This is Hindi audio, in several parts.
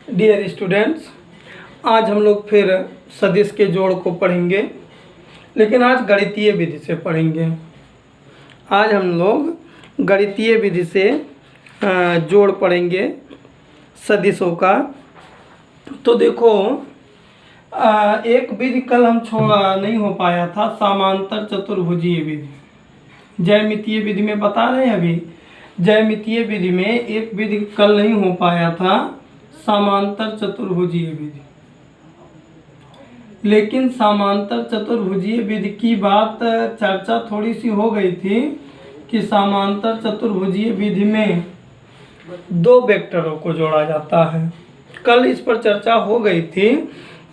डियर स्टूडेंट्स, आज हम लोग फिर सदिश के जोड़ को पढ़ेंगे, लेकिन आज गणितीय विधि से पढ़ेंगे। आज हम लोग गणितीय विधि से जोड़ पढ़ेंगे सदिशों का। तो देखो, एक विधि कल हम छोड़ा नहीं हो पाया था, समांतर चतुर्भुजीय विधि। ज्यामितीय विधि में बता रहे हैं अभी, ज्यामितीय विधि में एक विधि कल नहीं हो पाया था, समांतर चतुर्भुजीय विधि। लेकिन समांतर चतुर्भुजीय विधि की बात चर्चा थोड़ी सी हो गई थी कि समांतर चतुर्भुजीय विधि में दो वेक्टरों को जोड़ा जाता है। कल इस पर चर्चा हो गई थी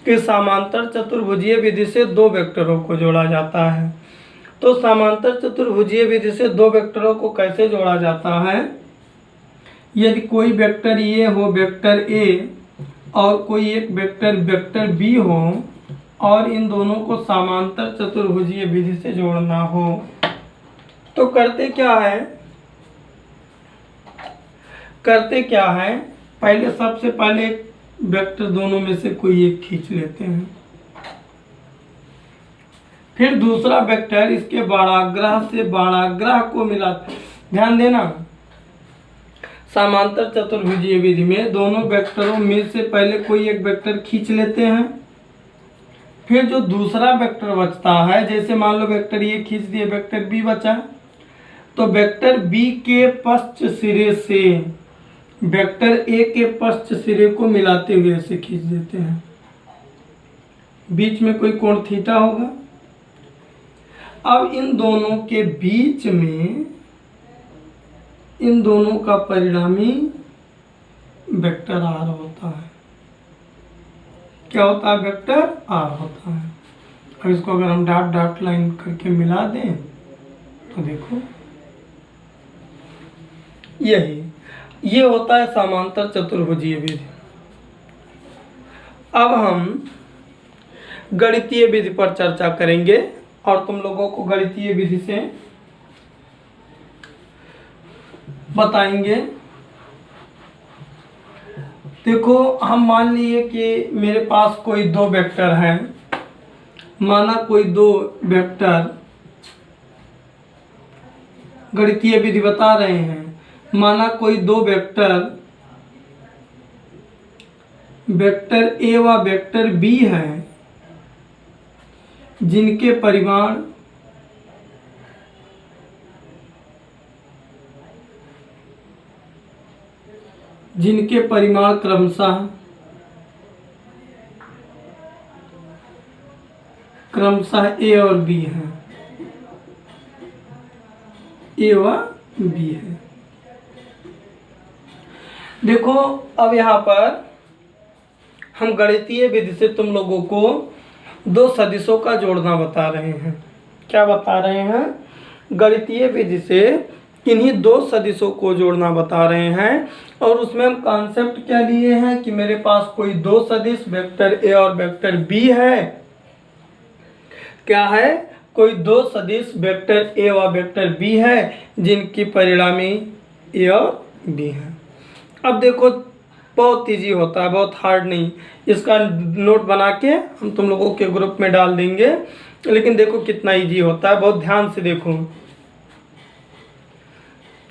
कि समांतर चतुर्भुजीय विधि से दो वेक्टरों को जोड़ा जाता है। तो समांतर चतुर्भुजीय विधि से दो वेक्टरों को कैसे जोड़ा जाता है? यदि कोई वेक्टर ये हो वेक्टर ए और कोई एक वेक्टर बी हो और इन दोनों को समांतर चतुर्भुजीय विधि से जोड़ना हो, तो करते क्या है, पहले सबसे पहले वेक्टर दोनों में से कोई एक खींच लेते हैं। फिर दूसरा वेक्टर इसके बाड़ाग्रह से बाड़ाग्रह को मिलाते हैं। ध्यान देना, समांतर चतुर्भुजीय विधि में दोनों वेक्टरों में से पहले कोई एक वेक्टर खींच लेते हैं। फिर जो दूसरा वेक्टर बचता है, जैसे मान लो वेक्टर ये खींच दिए, वेक्टर बी बचा, तो वेक्टर बी के पश्च सिरे से वेक्टर ए के पश्च सिरे को मिलाते हुए ऐसे खींच देते हैं। बीच में कोई कोण थीटा होगा। अब इन दोनों के बीच में इन दोनों का परिणामी वेक्टर आर होता है। क्या होता है? वेक्टर आर होता है। अब इसको अगर हम डॉट डॉट लाइन करके मिला दें तो देखो, ये होता है समांतर चतुर्भुजीय विधि। अब हम गणितीय विधि पर चर्चा करेंगे और तुम लोगों को गणितीय विधि से बताएंगे। देखो, हम मान लिए कि मेरे पास कोई दो वेक्टर हैं, माना कोई दो वेक्टर, गणितीय विधि बता रहे हैं, माना कोई दो वेक्टर ए व वेक्टर बी है, जिनके परिमाण क्रमशः ए और बी हैं, ए व बी है। देखो, अब यहाँ पर हम गणितीय विधि से तुम लोगों को दो सदिशों का जोड़ना बता रहे हैं। क्या बता रहे हैं? गणितीय विधि से इन्हीं दो सदिशों को जोड़ना बता रहे हैं। और उसमें हम कॉन्सेप्ट क्या लिए हैं कि मेरे पास कोई दो सदिश वेक्टर ए और वेक्टर बी है। क्या है? कोई दो सदिश वेक्टर ए व वेक्टर बी है, जिनकी परिणामी ए और बी है। अब देखो, बहुत इजी होता है, बहुत हार्ड नहीं। इसका नोट बना के हम तुम लोगों के ग्रुप में डाल देंगे, लेकिन देखो कितना इजी होता है, बहुत ध्यान से देखो।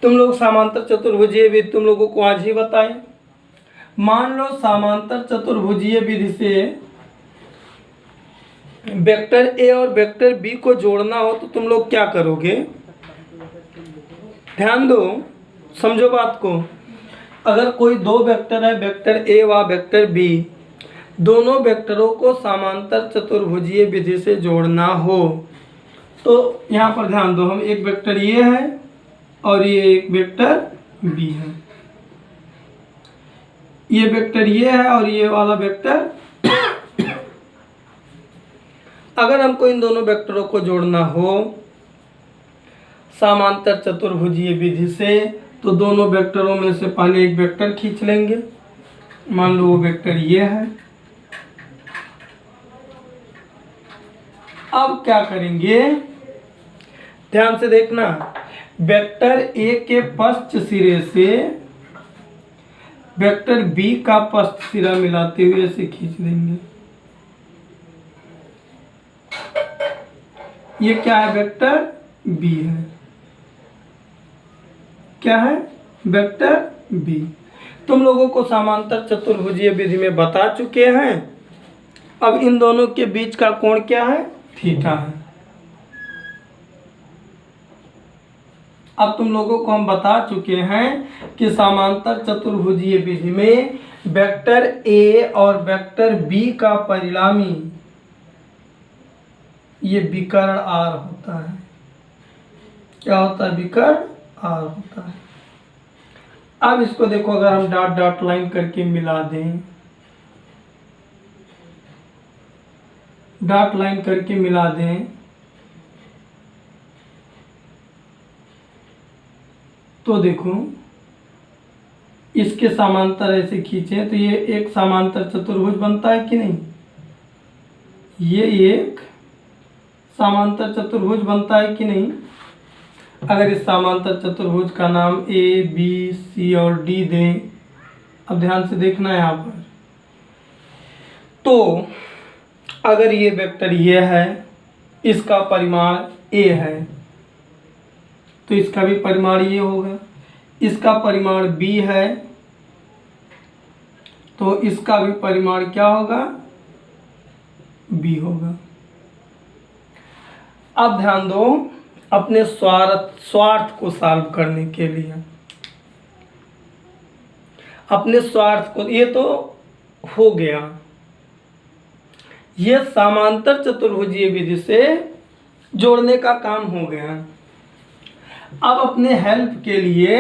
तुम लोग समांतर चतुर्भुजीय विधि तुम लोगों को आज ही बताए। मान लो समांतर चतुर्भुजीय विधि से वेक्टर ए और वेक्टर बी को जोड़ना हो तो तुम लोग क्या करोगे? ध्यान दो, समझो बात को। अगर कोई दो वेक्टर है, वेक्टर ए व वेक्टर बी, दोनों वेक्टरों को समांतर चतुर्भुजीय विधि से जोड़ना हो तो यहाँ पर ध्यान दो, हम एक वेक्टर ये है और ये एक वेक्टर बी है, ये वेक्टर ये है और ये वाला वेक्टर। अगर हमको इन दोनों वेक्टरों को जोड़ना हो समांतर चतुर्भुजीय विधि से, तो दोनों वेक्टरों में से पहले एक वेक्टर खींच लेंगे। मान लो वो वेक्टर ये है। अब क्या करेंगे? ध्यान से देखना, वेक्टर ए के पश्च सिरे से वेक्टर बी का पश्च सिरा मिलाते हुए ऐसे खींच देंगे। ये क्या है? वेक्टर बी है। क्या है? Vector B. तुम लोगों को समांतर चतुर्भुजीय विधि में बता चुके हैं। अब इन दोनों के बीच का कोण क्या है? थीटा है। अब तुम लोगों को हम बता चुके हैं कि समांतर चतुर्भुजीय विधि में वेक्टर ए और वेक्टर बी का परिणामी ये विकर्ण आर होता है। क्या होता है? विकर्ण आर होता है। अब इसको देखो, अगर हम डॉट डॉट लाइन करके मिला दें, डॉट लाइन करके मिला दें, तो देखो इसके समांतर ऐसे खींचे तो ये एक समांतर चतुर्भुज बनता है कि नहीं? ये एक समांतर चतुर्भुज बनता है कि नहीं? अगर इस समांतर चतुर्भुज का नाम ए बी सी और डी दें, अब ध्यान से देखना है यहाँ पर, तो अगर ये वेक्टर ये है, इसका परिमाण ए है, तो इसका भी परिमाण ये होगा। इसका परिमाण b है, तो इसका भी परिमाण क्या होगा? b होगा। अब ध्यान दो, अपने स्वार्थ को सॉल्व करने के लिए, अपने स्वार्थ को, ये तो हो गया, ये समांतर चतुर्भुजीय विधि से जोड़ने का काम हो गया। अब अपने हेल्प के लिए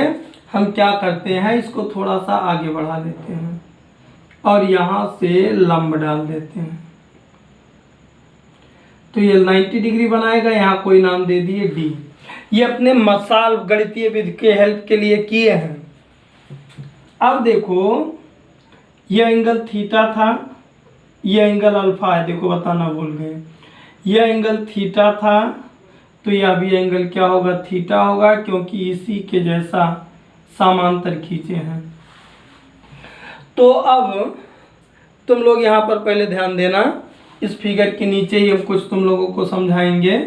हम क्या करते हैं, इसको थोड़ा सा आगे बढ़ा लेते हैं और यहाँ से लंब डाल देते हैं, तो ये 90 डिग्री बनाएगा। यहाँ कोई नाम दे दिए डी। ये अपने मसाल गणितीय विधि के हेल्प के लिए किए हैं। अब देखो, यह एंगल थीटा था, यह एंगल अल्फा है, देखो बताना भूल गए, यह एंगल थीटा था, तो यह भी एंगल क्या होगा? थीटा होगा, क्योंकि इसी के जैसा समांतर खींचे हैं। तो अब तुम लोग यहाँ पर पहले ध्यान देना, इस फिगर के नीचे ही हम कुछ तुम लोगों को समझाएंगे,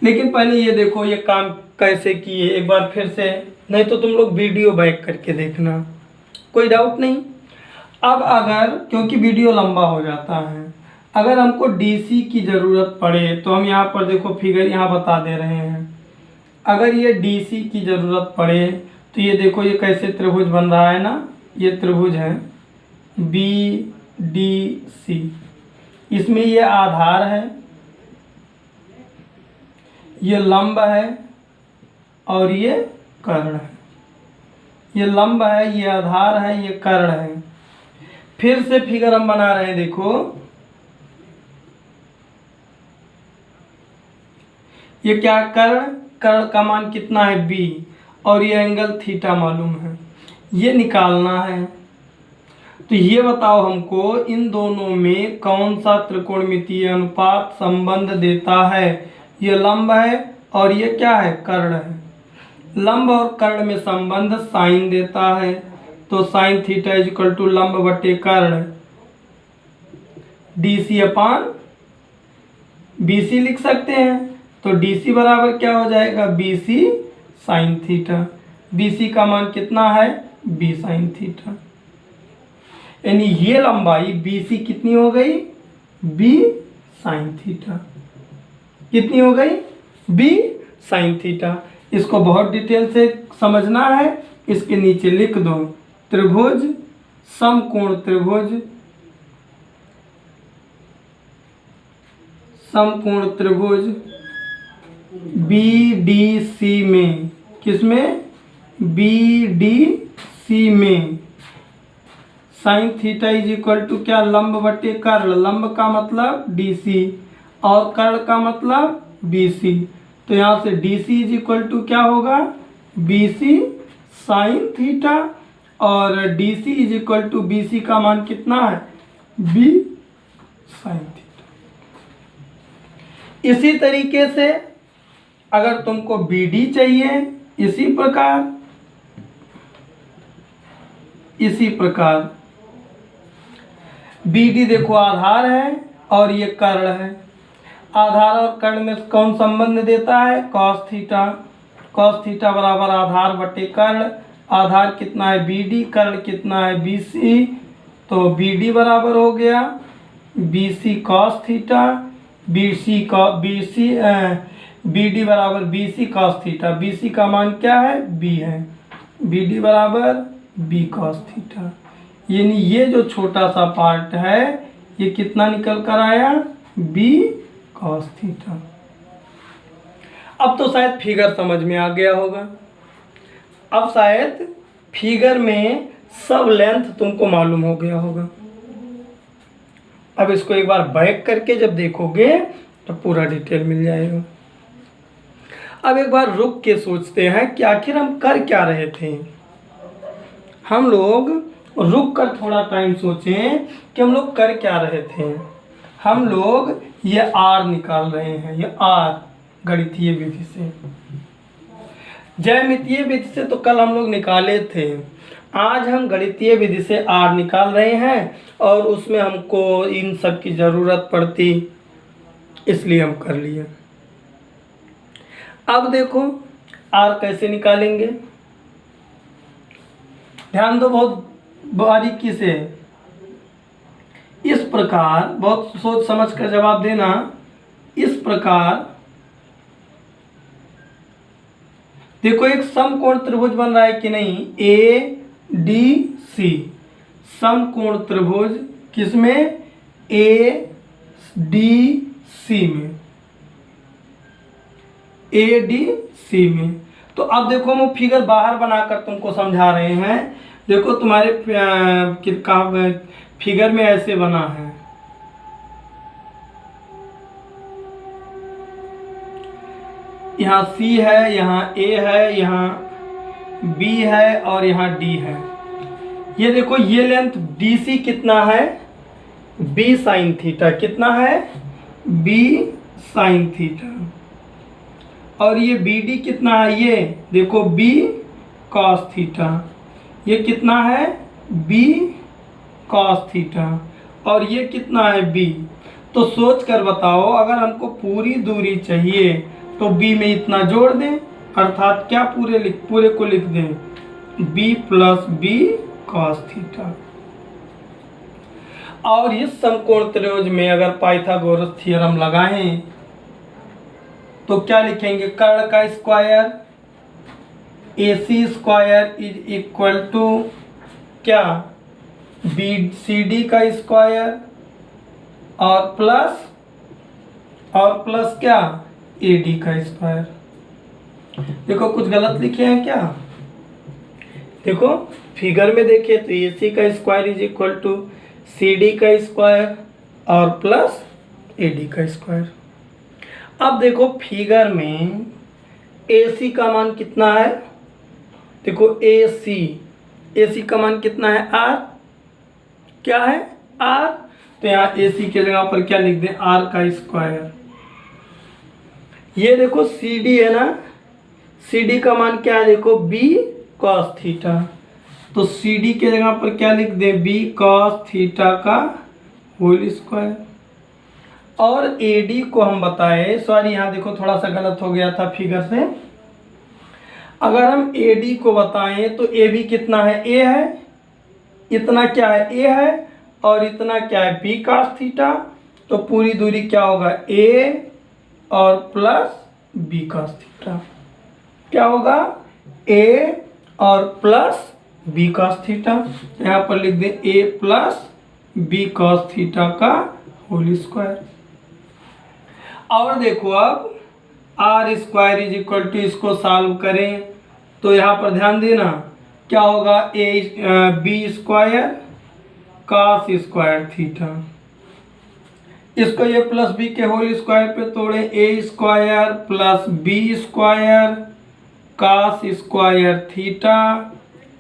लेकिन पहले ये देखो ये काम कैसे किए एक बार फिर से, नहीं तो तुम लोग वीडियो बैक करके देखना, कोई डाउट नहीं। अब अगर, क्योंकि वीडियो लंबा हो जाता है, अगर हमको डीसी की ज़रूरत पड़े तो हम यहाँ पर देखो फिगर यहाँ बता दे रहे हैं। अगर ये डीसी की ज़रूरत पड़े तो ये देखो ये कैसे त्रिभुज बन रहा है ना, ये त्रिभुज है बी डी सी, इसमें ये आधार है, ये लंब है और ये कर्ण है। ये लंब है, ये आधार है, ये कर्ण है। फिर से फिगर हम बना रहे हैं, देखो ये क्या? कर्ण, कर्ण का मान कितना है? b, और ये एंगल थीटा मालूम है, ये निकालना है। तो ये बताओ हमको इन दोनों में कौन सा त्रिकोणमितीय अनुपात संबंध देता है? ये लंब है और ये क्या है? कर्ण है। लंब और कर्ण में संबंध साइन देता है, तो sine theta is equal to लंब बटे कर्ण डीसी अपान बीसी लिख सकते हैं। तो डीसी बराबर क्या हो जाएगा? BC sine theta. बीसी का मान कितना है? B sine theta. यानी ये लंबाई बीसी कितनी हो गई? B sine theta. कितनी हो गई? B sine theta. इसको बहुत डिटेल से समझना है, इसके नीचे लिख दो त्रिभुज, समकोण त्रिभुज, समकोण त्रिभुज BDC में, किसमें? BDC में sine theta is equal to क्या? लंब बटे कर्ण। लंब का मतलब DC और कर्ण का मतलब BC। तो यहाँ से DC इज इक्वल टू क्या होगा? BC साइन थीटा, और DC is equal to BC का मान कितना है? B sine theta. इसी तरीके से अगर तुमको BD चाहिए इसी प्रकार BD देखो आधार है और ये कर्ण है। आधार और कर्ण में कौन संबंध देता है? Cos theta. कॉस थीटा बराबर आधार बटे कर्ण। आधार कितना है? BD। कर्ण कितना है? BC। तो BD बराबर हो गया BC कॉस थीटा। BD बराबर BC कॉस थीटा। BC का मान क्या है? B है। BD बराबर B कॉस थीटा। यानी ये जो छोटा सा पार्ट है ये कितना निकल कर आया? B cos theta. अब तो शायद फिगर समझ में आ गया होगा। अब शायद फिगर में सब लेंथ तुमको मालूम हो गया होगा। अब इसको एक बार बैक करके जब देखोगे तो पूरा डिटेल मिल जाएगा। अब एक बार रुक के सोचते हैं कि आखिर हम कर क्या रहे थे। हम लोग रुक कर थोड़ा टाइम सोचें कि हम लोग कर क्या रहे थे। हम लोग ये R निकाल रहे हैं, ये R गणितीय विधि से। ज्यामितीय विधि से तो कल हम लोग निकाले थे। आज हम गणितीय विधि से R निकाल रहे हैं और उसमें हमको इन सब की ज़रूरत पड़ती, इसलिए हम कर लिए। अब देखो R कैसे निकालेंगे, ध्यान दो बहुत बारीकी से। इस प्रकार बहुत सोच समझ कर जवाब देना। इस प्रकार देखो एक समकोण त्रिभुज बन रहा है कि नहीं? ADC समकोण त्रिभुज किसमें? ADC में। ADC में। तो अब देखो हम फिगर बाहर बनाकर तुमको समझा रहे हैं। देखो तुम्हारे फिगर में ऐसे बना है। यहाँ C है, यहाँ A है, यहाँ B है और यहाँ D है। ये देखो ये लेंथ DC कितना है? B sine theta. कितना है? B sine theta. और ये BD कितना है? ये देखो B कॉस थीटा। ये कितना है? B cos theta. और ये कितना है? B। तो सोच कर बताओ, अगर हमको पूरी दूरी चाहिए तो B में इतना जोड़ दें, अर्थात क्या पूरे को लिख दें B plus B cos theta. और इस समकोण त्रिभुज में अगर पाइथागोरस थ्योरम लगाएं तो क्या लिखेंगे? कर्ण का square AC square is equal to क्या? BCD का स्क्वायर और प्लस क्या? AD का स्क्वायर। देखो कुछ गलत लिखे हैं क्या? देखो फिगर में देखिए तो AC का square is equal to CD का स्क्वायर और प्लस AD का स्क्वायर। अब देखो फिगर में AC का मान कितना है? देखो AC का मान कितना है? R। क्या है? R। तो यहाँ AC के जगह पर क्या लिख दें? R का स्क्वायर। ये देखो CD है ना, CD का मान क्या है? देखो B कॉस थीटा। तो CD के जगह पर क्या लिख दें? B कॉस थीटा का होल स्क्वायर। और AD को हम बताए, सॉरी यहाँ देखो थोड़ा सा गलत हो गया था फिगर से। अगर हम AD को बताएं तो AB कितना है? A है। इतना क्या है? A है। और इतना क्या है? B cos theta. तो पूरी दूरी क्या होगा? A और प्लस B कॉस थीटा। क्या होगा? A और प्लस B कॉस थीटा। यहाँ पर लिख दें A plus B cos theta का होल स्क्वायर। और देखो अब R square is equal to, इसको सॉल्व करें तो यहाँ पर ध्यान देना क्या होगा? B square cos square theta. इसको ये प्लस B के होल स्क्वायर पे तोड़े, A square plus B square cos square theta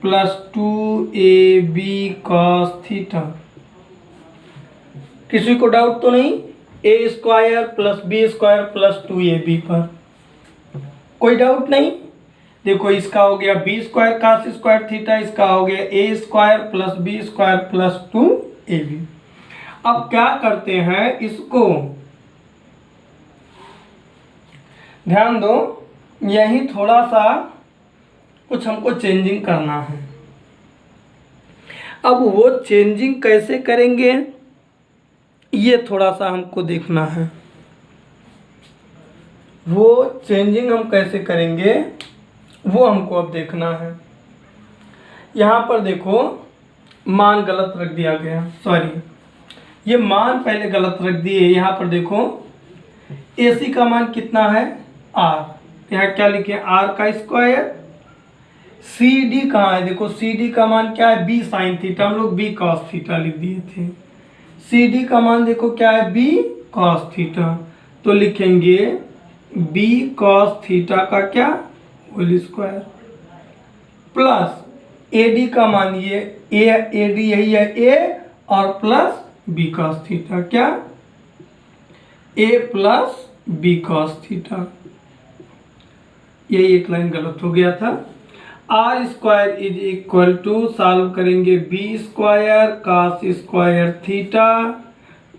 plus 2AB cos theta. किसी को डाउट तो नहीं? A square plus B square plus 2AB पर कोई डाउट नहीं? देखो इसका हो गया B square cos square theta, इसका हो गया A square plus B square plus 2ab। अब क्या करते हैं, इसको ध्यान दो, यही थोड़ा सा कुछ हमको चेंजिंग करना है। अब वो चेंजिंग कैसे करेंगे ये थोड़ा सा हमको देखना है। वो चेंजिंग हम कैसे करेंगे वो हमको अब देखना है। यहाँ पर देखो मान गलत रख दिया गया, सॉरी ये मान पहले गलत रख दिए। यहाँ पर देखो AC का मान कितना है R, यहाँ क्या लिखे R का स्क्वायर, CD कहाँ है, देखो CD का मान क्या है B साइन थीटा, हम लोग B कॉस थीटा लिख दिए थे। CD का मान देखो क्या है B कॉस थीटा, तो लिखेंगे B कॉस थीटा का क्या होल स्क्वायर प्लस AD का मान ये AD यही है A और प्लस B कॉस थीटा, क्या A plus B cos theta. यही एक लाइन गलत हो गया था। R square is equal to solve करेंगे B square cos square theta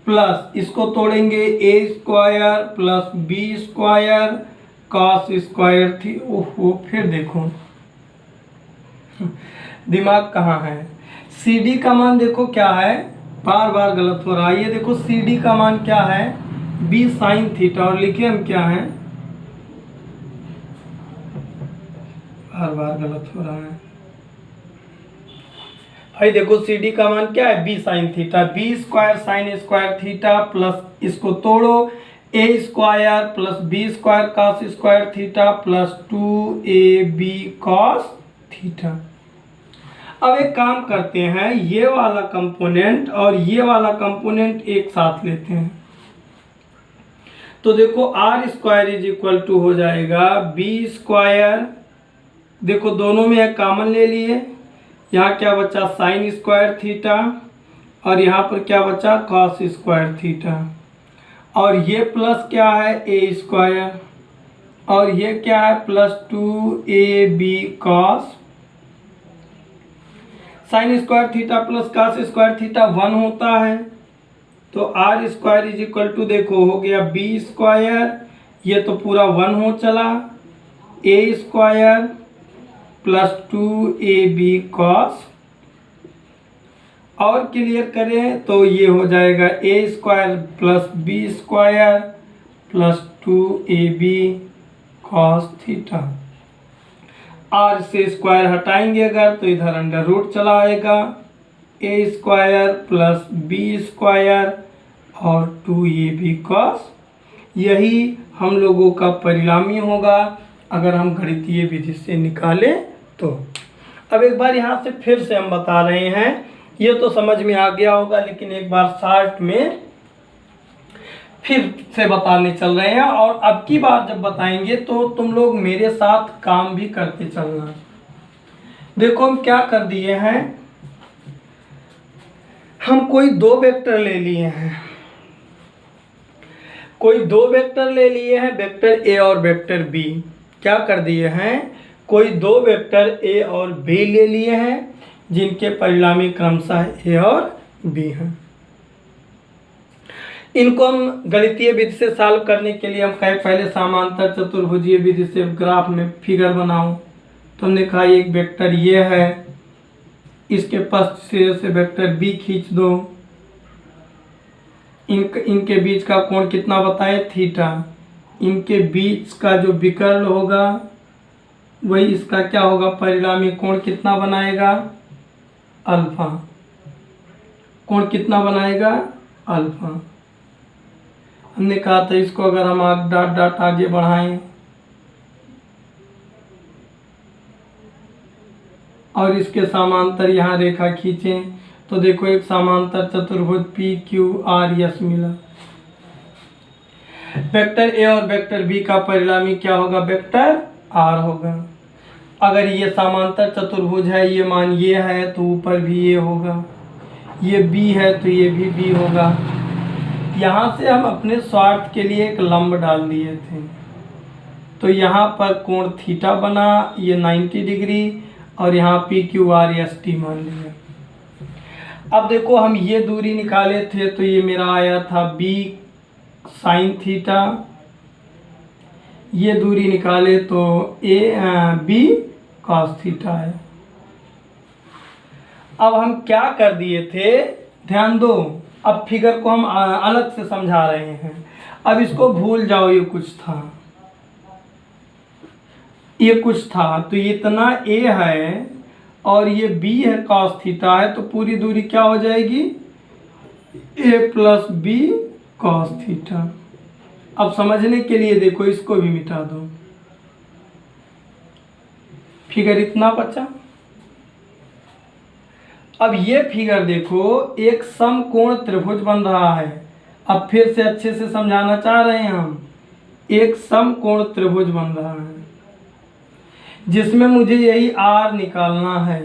plus इसको तोड़ेंगे A square plus B square cos square थी। ओहो फिर देखो दिमाग कहाँ है। CD का मान देखो क्या है, बार बार गलत हो रहा है। ये देखो CD का मान क्या है B साइन थीटा, और लिखे हम क्या है, बार बार गलत हो रहा है भाई। देखो CD का मान क्या है B sine theta, B square sine square theta plus इसको तोड़ो A square plus B square cos square theta plus 2AB cos theta. अब एक काम करते हैं, ये वाला कंपोनेंट और ये वाला कंपोनेंट एक साथ लेते हैं। तो देखो R square is equal to हो जाएगा B स्क्वायर, देखो दोनों में एक कॉमन ले लिए, यहाँ क्या बचा साइन स्क्वायर थीटा और यहाँ पर क्या बचा कॉस स्क्वायर थीटा, और ये प्लस क्या है A स्क्वायर और ये क्या है plus 2AB cos. Sine square theta plus cos square theta 1 होता है, तो R square is equal to देखो हो गया B स्क्वायर, ये तो पूरा 1 हो चला, A square plus 2AB cos. और क्लियर करें तो ये हो जाएगा A square plus B square plus 2AB cos theta. R से स्क्वायर हटाएंगे अगर तो इधर अंडर रूट चला आएगा, A square plus B square और 2AB कॉस। यही हम लोगों का परिणामी होगा अगर हम गणितीय विधि से निकालें तो। अब एक बार यहाँ से फिर से हम बता रहे हैं, ये तो समझ में आ गया होगा लेकिन एक बार शॉर्ट में फिर से बताने चल रहे हैं, और अब की बार जब बताएंगे तो तुम लोग मेरे साथ काम भी करते चलना। देखो हम क्या कर दिए हैं, हम कोई दो वेक्टर ले लिए हैं, कोई दो वेक्टर ले लिए हैं, वेक्टर A और वेक्टर B। क्या कर दिए हैं, कोई दो वेक्टर A और B ले लिए हैं जिनके परिणामी क्रमशः A और B हैं। इनको हम गणितीय विधि से सॉल्व करने के लिए हम कहे पहले समांतर चतुर्भुजीय विधि से ग्राफ में फिगर बनाओ। तो हमने कहा एक वेक्टर ये है, इसके पश्च सिरे से वेक्टर B खींच दो, इनके बीच का कोण कितना बताए थीटा, इनके बीच का जो विकर्ण होगा वही इसका क्या होगा परिणामी कोण कितना बनाएगा अल्फा, कोण कितना बनाएगा अल्फा। हमने कहा था इसको अगर हम डॉट डॉट आगे बढ़ाएं और इसके समांतर यहाँ रेखा खींचें तो देखो एक समांतर चतुर्भुज PQRS मिला। वेक्टर A और वेक्टर B का परिणामी क्या होगा वेक्टर R होगा। अगर ये समांतर चतुर्भुज है, ये मान ये है तो ऊपर भी ये होगा, ये B है तो ये भी B होगा। यहाँ से हम अपने स्वार्थ के लिए एक लंब डाल दिए थे, तो यहाँ पर कोण थीटा बना, ये 90 डिग्री, और यहाँ P Q R S T मान लिया। अब देखो हम ये दूरी निकाले थे तो ये मेरा आया था बी साइन थीटा, ये दूरी निकाले तो बी कॉस थीटा है। अब हम क्या कर दिए थे, ध्यान दो, अब फिगर को हम अलग से समझा रहे हैं। अब इसको भूल जाओ, ये कुछ था, ये कुछ था, तो ये इतना ए है और ये बी है कॉस थीटा है, तो पूरी दूरी क्या हो जाएगी, ए प्लस बी कॉस थीटा। अब समझने के लिए देखो, इसको भी मिटा दो, फिगर इतना बचा। अब ये फिगर देखो, एक समकोण त्रिभुज बन रहा है। अब फिर से अच्छे से समझाना चाह रहे हैं हम, एक समकोण त्रिभुज बन रहा है जिसमें मुझे यही आर निकालना है,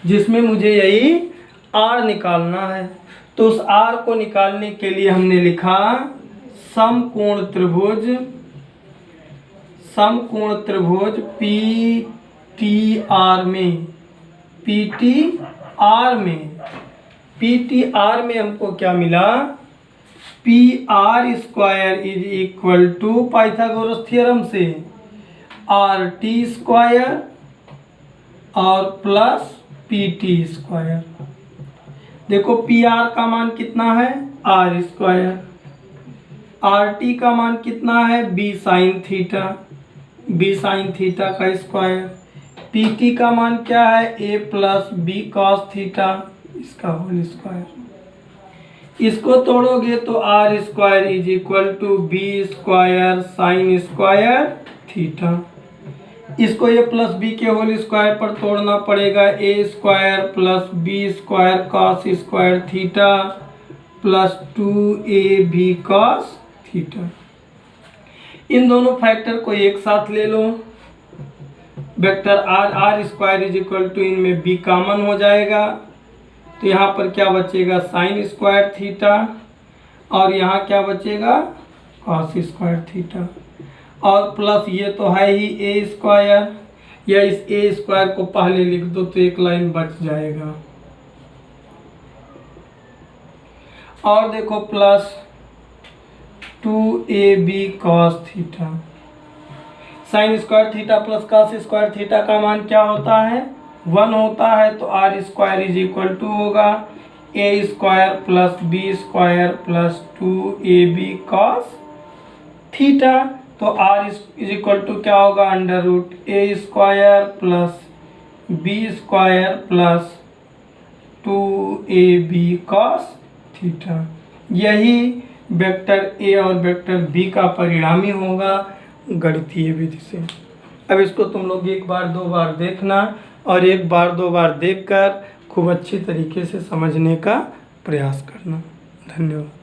जिसमें मुझे यही आर निकालना है। तो उस आर को निकालने के लिए हमने लिखा समकोण त्रिभुज, समकोण त्रिभुज पी टी आर में, पी टी आर में, पी टी आर में हमको क्या मिला, P R square is equal to Pythagoras theorem से आर टी स्क्वायर और प्लस पी टी स्क्वायर। देखो पी आर का मान कितना है, आर स्क्वायर, आर टी का मान कितना है, B sine theta, B sine theta का स्क्वायर, पी टी का मान क्या है, A plus B cos theta, इसका होल स्क्वायर। इसको तोड़ोगे तो R square is equal to B square sine square theta. इसको ये प्लस बी के होल स्क्वायर पर तोड़ना पड़ेगा, A square plus B square cos square theta plus 2ab cos theta. इन दोनों फैक्टर को एक साथ ले लो, vector are square is equal to, इनमें बी कॉमन हो जाएगा, तो यहाँ पर क्या बचेगा, साइन स्क्वायर थीटा, और यहाँ क्या बचेगा, कॉस स्क्वायर थीटा, और प्लस ये तो है ही ए स्क्वायर, या इस ए स्क्वायर को पहले लिख दो तो एक लाइन बच जाएगा, और देखो plus 2ab cos theta. Sine square theta plus cos square theta का मान क्या होता है, 1 होता है, तो R square is equal to होगा A square plus B square plus 2ab cos theta. तो आर इज इक्वल टू क्या होगा, under root A square plus B square plus 2ab cos theta. यही वेक्टर ए और वेक्टर बी का परिणामी होगा गणितीय विधि से। अब इसको तुम लोग एक बार दो बार देखना, और एक बार दो बार देखकर खूब अच्छी तरीके से समझने का प्रयास करना। धन्यवाद।